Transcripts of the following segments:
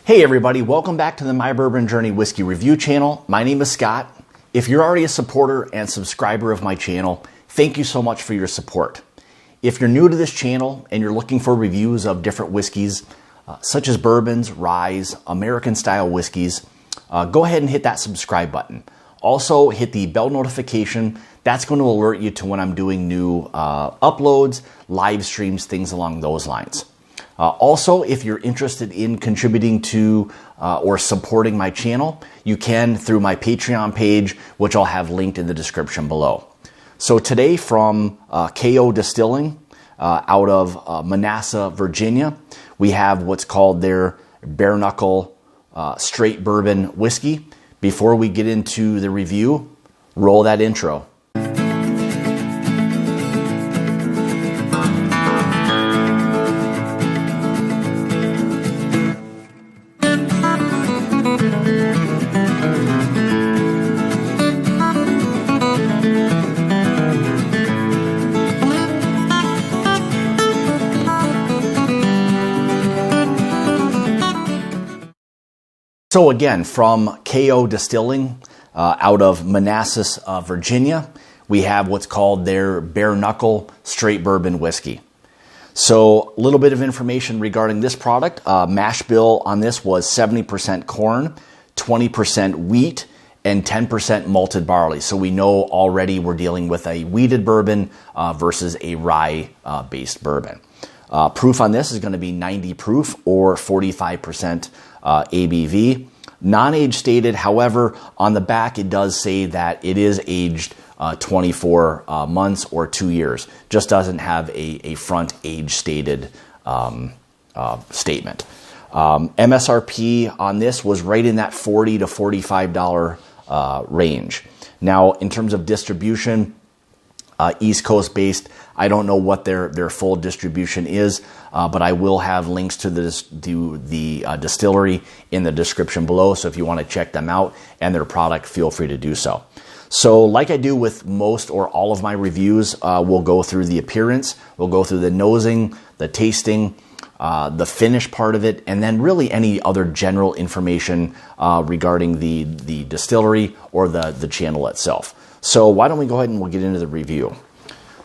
Hey everybody, welcome back to the My Bourbon Journey Whiskey Review channel. My name is Scott. If you're already a supporter and subscriber of my channel, thank you so much for your support. If you're new to this channel and you're looking for reviews of different whiskeys, such as bourbons, ryes, American style whiskeys, go ahead and hit that subscribe button. Also hit the bell notification. That's going to alert you to when I'm doing new uploads, live streams, things along those lines. Also, if you're interested in contributing to or supporting my channel, you can through my Patreon page, which I'll have linked in the description below. So today from KO Distilling out of Manassas, Virginia, we have what's called their Bare Knuckle Straight Bourbon Whiskey. Before we get into the review, roll that intro. So again, from KO Distilling out of Manassas, Virginia, we have what's called their Bare Knuckle Straight Bourbon Whiskey. So a little bit of information regarding this product. Mash bill on this was 70% corn, 20% wheat, and 10% malted barley. So we know already we're dealing with a wheated bourbon versus a rye-based bourbon. Proof on this is going to be 90 proof or 45% ABV. Non-age stated, however, on the back it does say that it is aged 24 months or 2 years. Just doesn't have a front age stated statement. MSRP on this was right in that $40 to $45 range. Now, in terms of distribution, East Coast based, I don't know what their full distribution is, but I will have links to the distillery in the description below. So if you want to check them out and their product, feel free to do so. So like I do with most or all of my reviews, we'll go through the appearance, we'll go through the nosing, the tasting, the finish part of it, and then really any other general information regarding the distillery or the channel itself. So why don't we go ahead and we'll get into the review.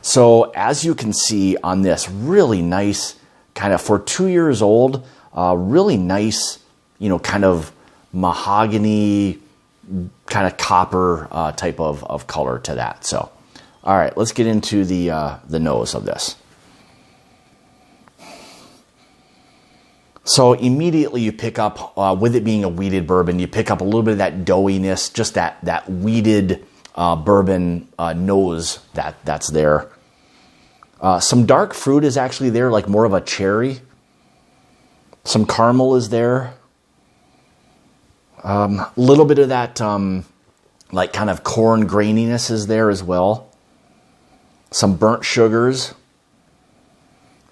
So as you can see on this, really nice, kind of for 2 years old, really nice, kind of mahogany, kind of copper type of color to that. So, all right, let's get into the nose of this. So immediately you pick up, with it being a wheated bourbon, you pick up a little bit of that doughiness, just that wheated bourbon nose that's there. Some dark fruit is actually there, like more of a cherry. Some caramel is there. A little bit of that like kind of corn graininess is there as well. Some burnt sugars.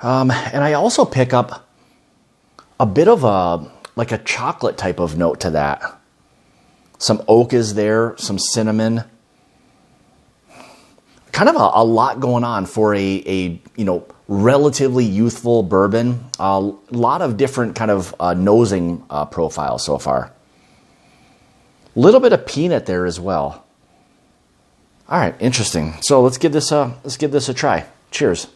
And I also pick up a bit of like a chocolate type of note to that. Some oak is there, some cinnamon. Kind of a lot going on for a relatively youthful bourbon. A lot of different kind of nosing profiles so far. A little bit of peanut there as well. All right, interesting. So let's give this a try. Cheers.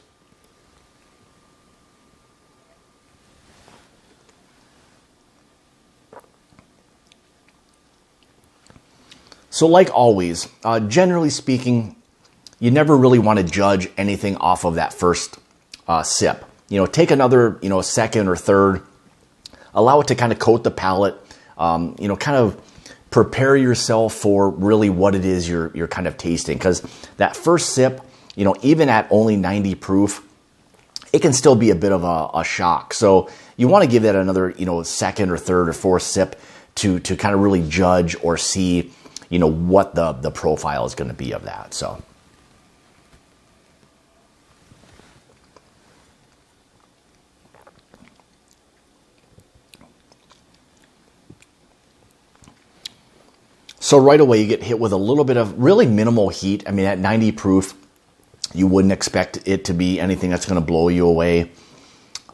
So like always, generally speaking, you never really want to judge anything off of that first sip. Take another, second or third. Allow it to kind of coat the palate. Kind of prepare yourself for really what it is you're kind of tasting. Because that first sip, even at only 90 proof, it can still be a bit of a shock. So you want to give that another, second or third or fourth sip to kind of really judge or see, what the profile is going to be of that. So right away you get hit with a little bit of really minimal heat. I mean, at 90 proof, you wouldn't expect it to be anything that's going to blow you away.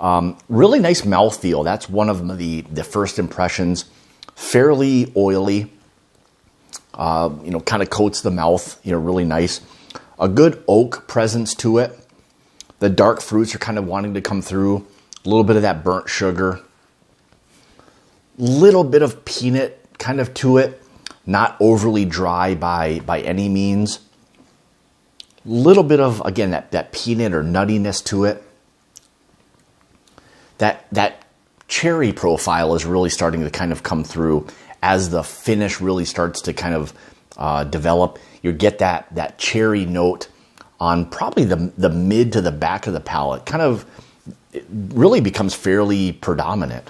Really nice mouthfeel. That's one of the first impressions. Fairly oily. Kind of coats the mouth, really nice. A good oak presence to it. The dark fruits are kind of wanting to come through. A little bit of that burnt sugar. Little bit of peanut kind of to it. Not overly dry by any means. Little bit of, again, that peanut or nuttiness to it. That cherry profile is really starting to kind of come through as the finish really starts to kind of develop. You get that cherry note on probably the mid to the back of the palate. Kind of, it really becomes fairly predominant.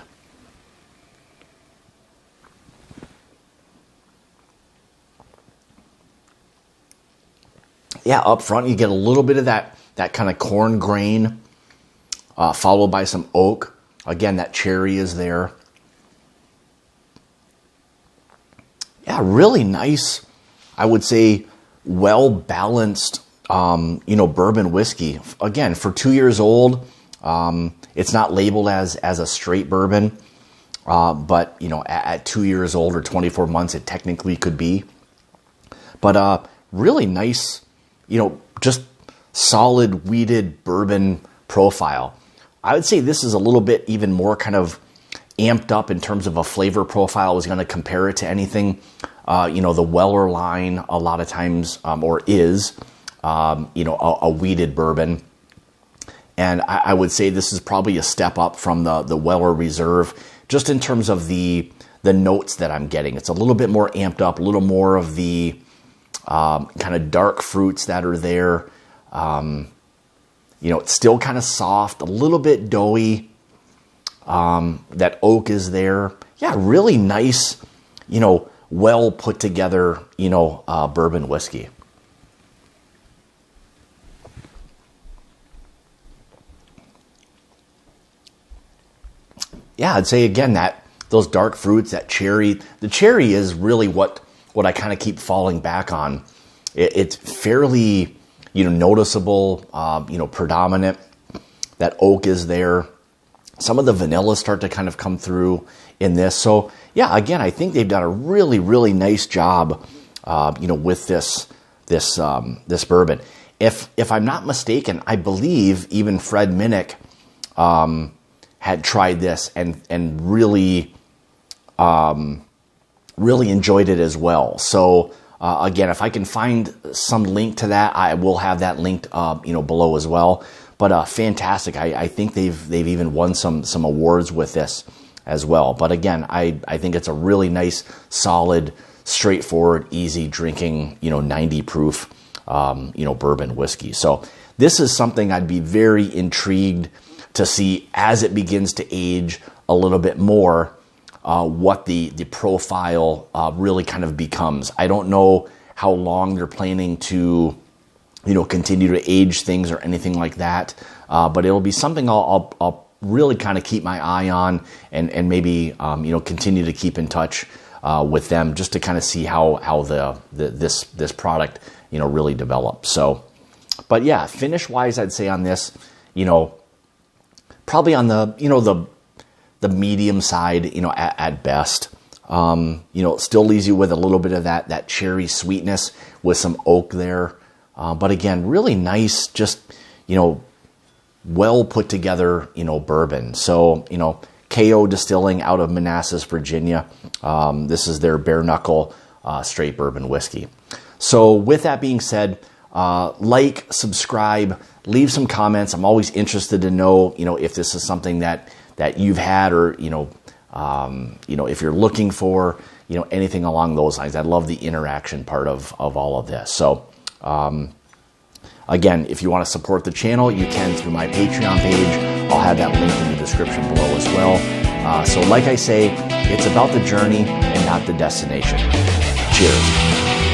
Yeah, up front you get a little bit of that kind of corn grain, followed by some oak. Again, that cherry is there. Yeah, really nice, I would say, well-balanced, bourbon whiskey. Again, for 2 years old, it's not labeled as a straight bourbon, but, at 2 years old or 24 months, it technically could be. But really nice, just solid wheated bourbon profile. I would say this is a little bit even more kind of amped up in terms of a flavor profile. I was going to compare it to anything, the Weller line a lot of times, or is, a wheated bourbon. And I would say this is probably a step up from the Weller Reserve, just in terms of the notes that I'm getting. It's a little bit more amped up, a little more of the kind of dark fruits that are there. It's still kind of soft, a little bit doughy. That oak is there. Yeah, really nice, well put together, bourbon whiskey. Yeah, I'd say again that those dark fruits, that cherry, the cherry is really what I kind of keep falling back on. It's fairly, noticeable, predominant. That oak is there. Some of the vanilla start to kind of come through in this. So yeah, again, I think they've done a really, really nice job, with this bourbon. If I'm not mistaken, I believe even Fred Minnick, had tried this and really, really enjoyed it as well. So again, if I can find some link to that, I will have that linked, below as well. But fantastic. I think they've even won some awards with this as well. But again, I think it's a really nice, solid, straightforward, easy drinking, 90 proof, bourbon whiskey. So this is something I'd be very intrigued to see as it begins to age a little bit more, what the profile really kind of becomes. I don't know how long they're planning to, continue to age things or anything like that, but it'll be something I'll really kind of keep my eye on and maybe continue to keep in touch with them just to kind of see how this product really develops. So, but yeah, finish wise, I'd say on this, probably on the medium side, at best. Still leaves you with a little bit of that cherry sweetness with some oak there. But again, really nice, just, well put together, bourbon. So, KO Distilling out of Manassas, Virginia. This is their bare knuckle straight bourbon whiskey. So with that being said, subscribe, leave some comments. I'm always interested to know, if this is something that you've had or, if you're looking for, anything along those lines. I love the interaction part of all of this. So, again, if you want to support the channel, you can through my Patreon page. I'll have that link in the description below as well. So like I say, it's about the journey and not the destination. Cheers.